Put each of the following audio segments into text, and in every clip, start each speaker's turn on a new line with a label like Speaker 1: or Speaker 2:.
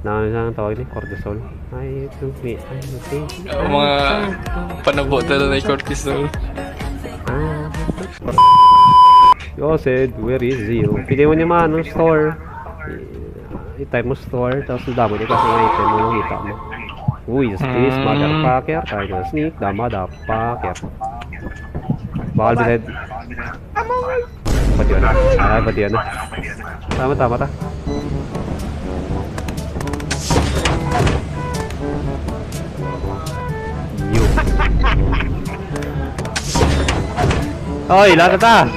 Speaker 1: Ano tawag ni? Cortisol. Ay, okay.
Speaker 2: Mga panabutan na cortisol.
Speaker 1: Yosid, where is you? Pili mo niya man, store. I-type mo store, tapos damo niya kasi ng item mo nakita mo. Uy, this motherfucker. Try to sneak, the motherfucker. Bakal bilid. Ba't yun? Ay, ba't yun? Tama. You. Oy, lahat ta!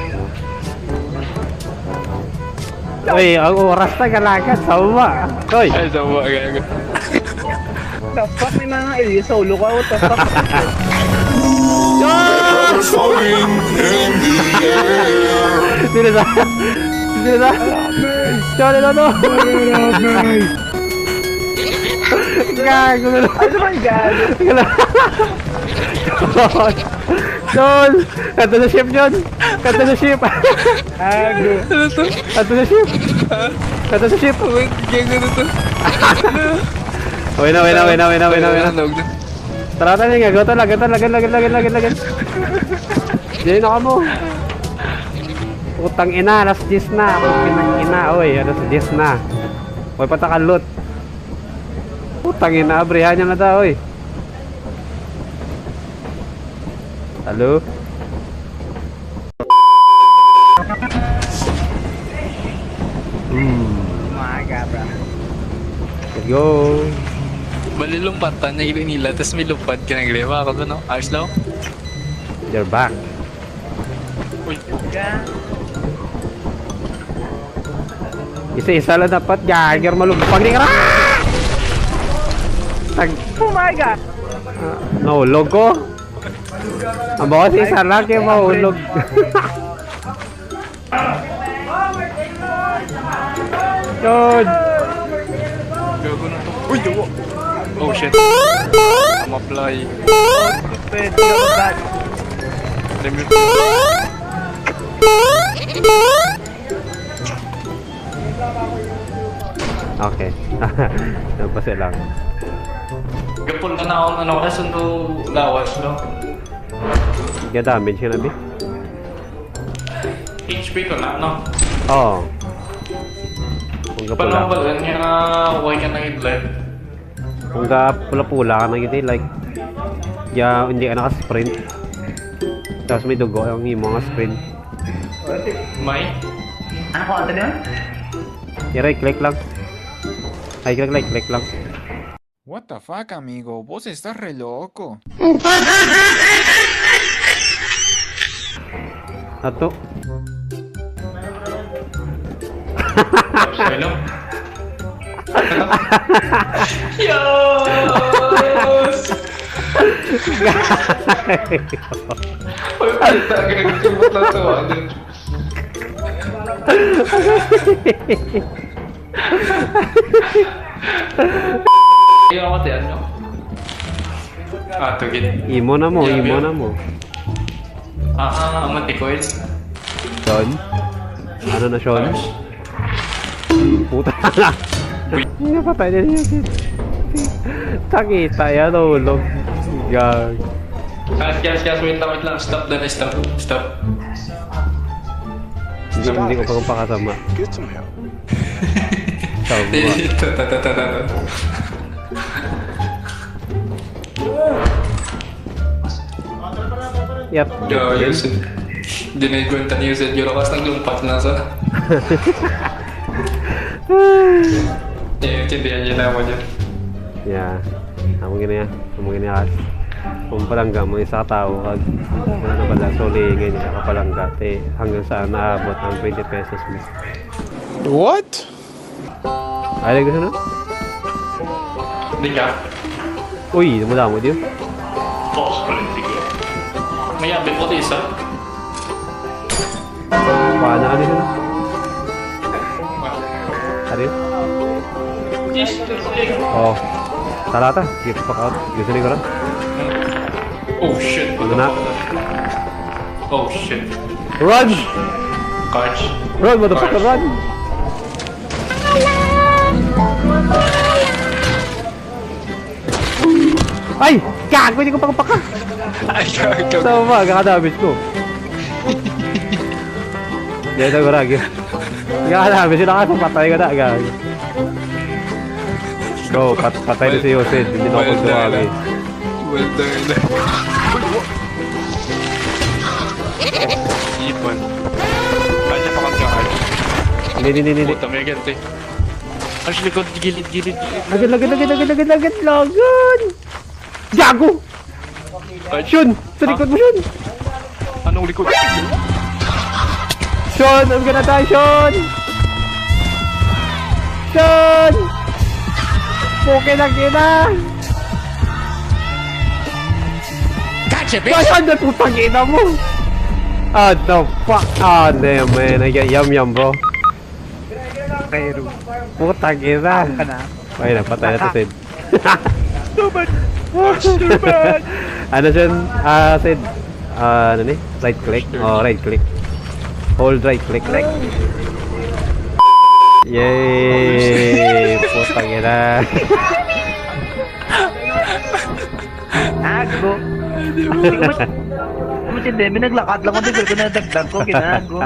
Speaker 1: Oy, ang oras na kalagat, sawa! Oy!
Speaker 2: Ay, sawa, gago.
Speaker 3: The fuck, may mga Elio solo ka, what the fuck?
Speaker 1: Sino sa? Sorry, no! Gago na lang!
Speaker 3: Ano ba yung gago?
Speaker 1: John! Kanto na ship, John! Kanto na ship!
Speaker 3: Gago.
Speaker 2: Ano to?
Speaker 1: Kanto na ship! Kanto sa ship!
Speaker 2: Gago na to.
Speaker 1: Uy na.
Speaker 2: Nanog na.
Speaker 1: Tara tayo nga, goto lagan. Diyan ako mo. Utang ina, alas 10 na. Utang ina, oy, alas 10 na. Oy, patakalot. Utang ina, abrihan niya na daw, oy. Halo?
Speaker 3: Umaga, bro.
Speaker 1: Let's go.
Speaker 2: Bali lumpatan na hilo nila, tapos may lumpat ka ng grema. Ako no? Ayos lang.
Speaker 1: You're back.
Speaker 2: Uy.
Speaker 1: Isa-isa lang dapat, Jagger malumpag ni Kara!
Speaker 3: Umaga!
Speaker 1: Nahulog ko? Ang bawas isa lang kaya mahulog. Yun!
Speaker 2: Gago na to. Uy, gawa. Oh shit. I'm apply.
Speaker 3: Pwede ka ba?
Speaker 2: Limit.
Speaker 1: Okay. Napasa lang.
Speaker 2: Gapon ka na ako ano kasi sundo lawas no?
Speaker 1: Kaya damage ka na, Bi?
Speaker 2: HP ko na no?
Speaker 1: Oo. Kung ka pula.
Speaker 2: Paano ba yan yung white ka na hidlight?
Speaker 1: Kung ka pula-pula ka na yun, like, ya, hindi ka naka-sprint. Tapos may dugo yung mga sprint.
Speaker 2: May?
Speaker 3: Ano ko ito na?
Speaker 1: I-right-click lang. Ay, click lang.
Speaker 4: What the fuck, amigo? Vos estás re loco.
Speaker 1: Ato.
Speaker 2: Hello? Yos! Uy, palita ka nagsimot na to. Iyo ako tiyan nyo. Tugit.
Speaker 1: Imo na mo.
Speaker 2: Matikoids.
Speaker 1: Sean? Ano na, Sean? Puta na. Hindi patay na niya. Takita yan, ulog. Gag.
Speaker 2: Wait lang. Stop.
Speaker 1: Hindi ko pa pakasama.
Speaker 5: Get some help.
Speaker 1: Tama. Yep.
Speaker 2: Yo, Yusuf. Dinigwenta ni Yusuf. Yung lakas ng lumpat na sa... Intindihan niya na ako dyan.
Speaker 1: Yeah. Among gini kas. Kung palangga mo isa ka tao kag ano pala solingin isa ka palangga te hanggang saan naabot ang 20 pesos mo.
Speaker 4: What?
Speaker 1: Ay gusto na?
Speaker 2: Hindi ka?
Speaker 1: Uy, mula mo diyo.
Speaker 2: Hindi ko. May abi ko isa.
Speaker 1: Paano ano na? Ari?
Speaker 2: Yes,
Speaker 1: Oh. Talata, get the fuck out. Gusto ni ko rin.
Speaker 2: oh shit.
Speaker 1: Ano na?
Speaker 2: Oh shit.
Speaker 1: Run!
Speaker 2: Cards.
Speaker 1: Run, motherfucker, run! Ay! Gago! Hindi ko pa kapaka!
Speaker 2: Ay, ikaw.
Speaker 1: Tama, kakadamage ko. Hindi, ito ko rag. Kakadamage, sila kasi patay ka na, gago. Go, patay na si Jose. Hindi na ako dumami.
Speaker 2: Well done. Ipon. Kanya pa kang kakad.
Speaker 1: Hindi.
Speaker 2: Puta, may ganti. Ang likod, gilid.
Speaker 1: Lagad! Gago! Shun! Sa likod mo, Shun!
Speaker 2: Anong likod?
Speaker 1: Shun! I'm gonna die, Shun! Shun! Puke na kita!
Speaker 4: Gotcha, bitch!
Speaker 1: Saan na putang ina mo? Ah, the fuck? Ah, damn, man. I get yum, bro.
Speaker 3: Pero,
Speaker 1: Putang ina.
Speaker 3: ka na.
Speaker 1: Ay, napatay na to, Sid.
Speaker 3: Stupid!
Speaker 1: Ano siya? Sid? Ano ni? Right click? Oh, right click. Hold right click. Yay! Putang ina.
Speaker 3: Nago. Matindi, may naglakad lang ako. Di ko nadagdag ko, ginago.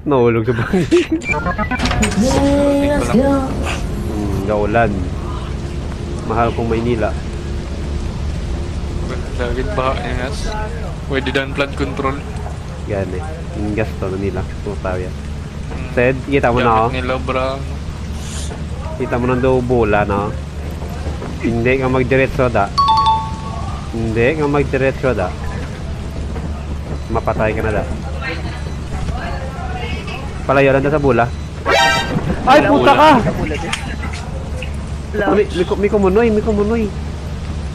Speaker 1: Nahulog sa bangin. Gaulan. Mahal kong Maynila.
Speaker 2: Lagit ba? Yes. Pwede dan flood control.
Speaker 1: Gani. Yung gasto na nila. Puta yan. Sid, kita mo na ako.
Speaker 2: Gamit nila, bro.
Speaker 1: Kita mo nang daw bola, no? Hindi ka magdiretso da. Mapatay ka na da. Palayo lang na sa bola. Ay, puta ka! May kumunoy.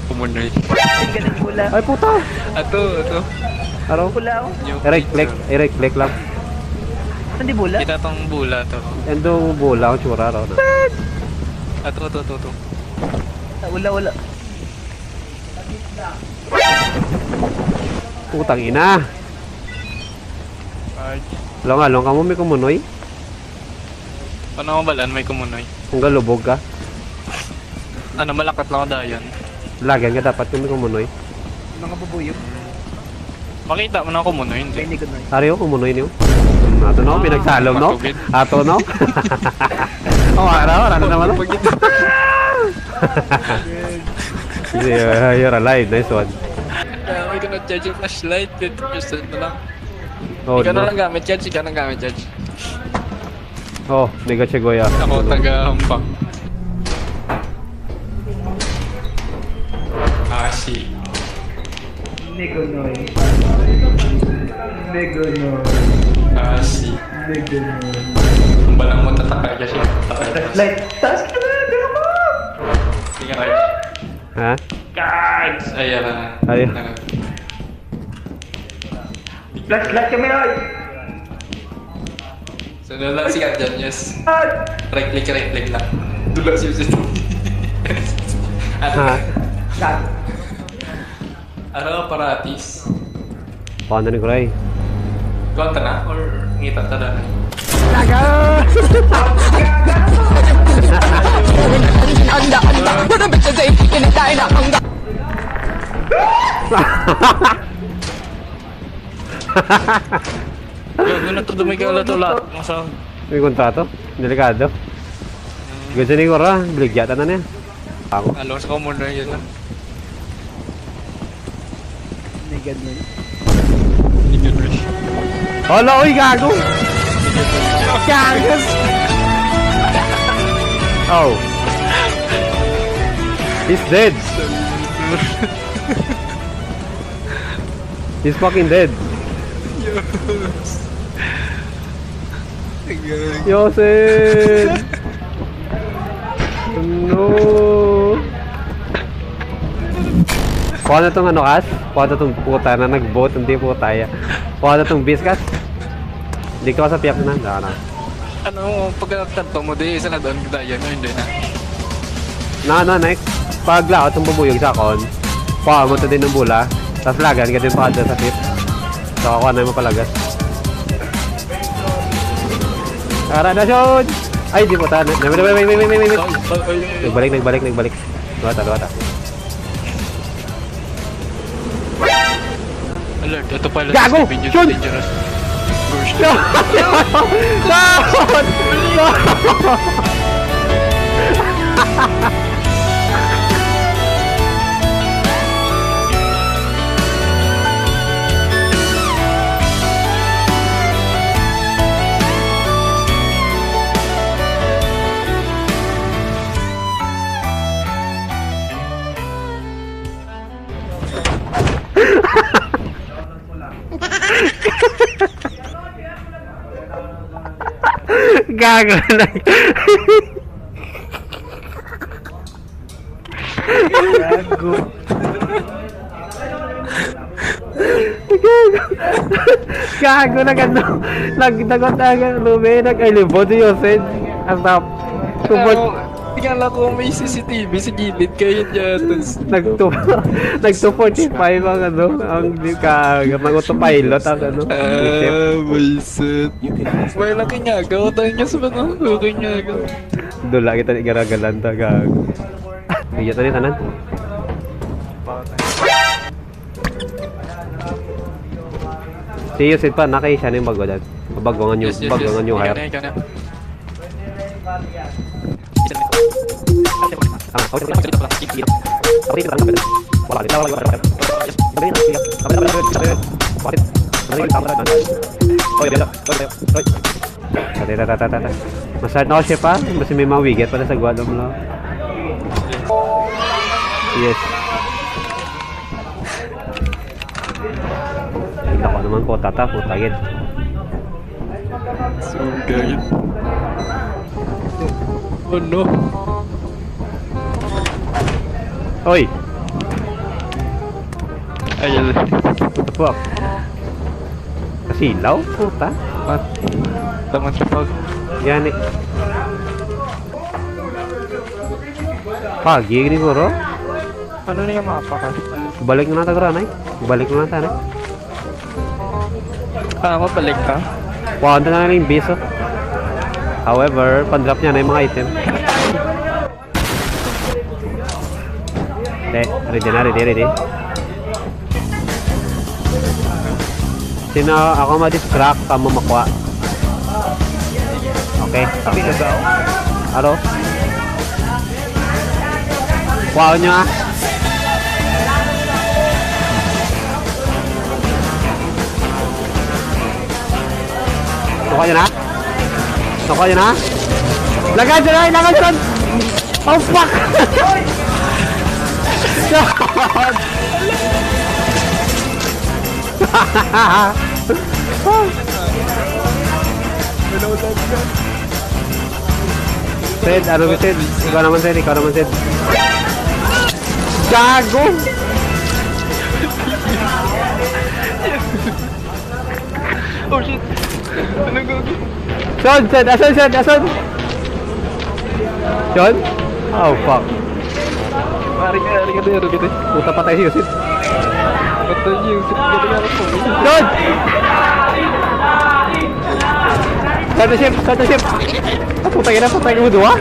Speaker 2: Kumunoy.
Speaker 1: Ay, puta!
Speaker 2: Ato.
Speaker 1: Araw?
Speaker 3: Pula ako.
Speaker 1: Right click lang.
Speaker 3: Hindi bula?
Speaker 2: Kita tong bula to.
Speaker 1: Endo bola ang tsura raw na.
Speaker 2: Ato.
Speaker 3: Wala.
Speaker 1: Putang ina!
Speaker 2: Ay.
Speaker 1: Long ka mo may kumunoy?
Speaker 2: Ano ang balaan may kumunoy?
Speaker 1: Kung galubog ka,
Speaker 2: Ano malakat lang ako dayon.
Speaker 1: lagan ka dapat kung may kumunoy.
Speaker 3: Mga bubuyog.
Speaker 2: Makita mo na kumunoy, hindi.
Speaker 3: Hindi ko na.
Speaker 1: Ariyo, kumunoy niyo. Ato no, pinagsalom no?
Speaker 2: Makugid.
Speaker 1: Ato no? Oh, araw, ano naman no? You're alive, nice one.
Speaker 2: May ka na-charge yung flashlight, 50% na lang.
Speaker 1: Oh,
Speaker 2: Ikaw na
Speaker 1: no.
Speaker 2: lang gamit, Judge. Ikaw na gamit, Judge.
Speaker 1: Oh, nega Chegoya.
Speaker 2: Ako taga-humpak. Si.
Speaker 3: Negonoy.
Speaker 2: Si. Kung balang mo tatakay kasi.
Speaker 3: Light. Taas ka na! Dito ko!
Speaker 2: Sige, right.
Speaker 1: Ha?
Speaker 2: Guys! Ayan na.
Speaker 1: Ayun.
Speaker 3: Flash kami ay!
Speaker 2: So, doon lang siya dyan, yes. Right click lang. Doon lang siya.
Speaker 1: Ha?
Speaker 2: Ano, paratis?
Speaker 1: Paano ni Kuray?
Speaker 2: Konta na? Or ngita ta na? Gago na to, dumigaw na to lahat. Masang.
Speaker 1: May kontrato? Delikado. Gusto ni Kura, biligyan na niya. Ako.
Speaker 2: Along sa common na yun.
Speaker 3: Negonoy.
Speaker 2: Hindi good wish.
Speaker 1: Hala, uy, gago! Gago! Oh. He's dead. He's fucking dead. Yosef! No! Kuha na tong ano, Kas? Kuha na tong puta na nag-vote, hindi puta ya. Kuha na tong biskas. Hindi ko sa piyak na. Daka na.
Speaker 2: Ano, pagkakanto mo, di isa na doon kita yan, o hindi na.
Speaker 1: Next. Pag laot ng bubuyog sa akon, kuha mo ito din ng bula, tapos lagan ka din pa sa tip. So, kuha na yung mapalagas. Tara na, Sean! Ay, di po tayo. Wait. Nagbalik. Luwata.
Speaker 2: Alert, ito pala
Speaker 1: Gago!
Speaker 2: si Steven,
Speaker 1: Shoot!
Speaker 2: dangerous. Version.
Speaker 1: No! Gago na.
Speaker 3: Gago.
Speaker 1: Gago na gano. Nagdagot agad lumi nag-elibod yung sen. Asap. Support.
Speaker 2: Tingnan ko may CCTV sa gilid kayo dyan.
Speaker 1: Nag-245 ang ano, ang mag-autopilot ang ano.
Speaker 2: Buisit. May laki nga, gawa tayo niya sa mga laki nga.
Speaker 1: Dula kita ni garagalanta gago. Iya tadi tanan. Siyo sit pa nakay siya ning bago dad. Bagongan yung hire. Masad na ako siya pa, kasi may mga wiget pala sa guadom lang. Yes. Kita ko naman ko tata, putagin.
Speaker 2: So good. Oh no.
Speaker 1: Hoy!
Speaker 2: Ayan.
Speaker 1: What the fuck? Kasilaw? Puta?
Speaker 2: What? Taman siya pag.
Speaker 1: Yan eh. Pagi gini guro.
Speaker 2: Ano na yung mapa ka?
Speaker 1: Balik na nata granay. Balik na nata na.
Speaker 2: Mabalik ka?
Speaker 1: Wanda na yung base oh. However, pan-drop niya na yung mga item. Ready. Sino ako ma-distract ka mo makuha. Okay. Halo? Wow nyo ah. Nakuha nyo na? Nakuha nyo na? Lagan dyan! Oh fuck! Sid, ano ba Sid? Ikaw naman Sid. Gago!
Speaker 2: Oh shit! Ano gago?
Speaker 1: Sid! Asan? Sean? Oh fuck.
Speaker 2: Mari ka.
Speaker 1: Puta patay siya Sid.
Speaker 2: Patay niyo.
Speaker 1: Sean! Start the ship! Ah, putang ina mo dua!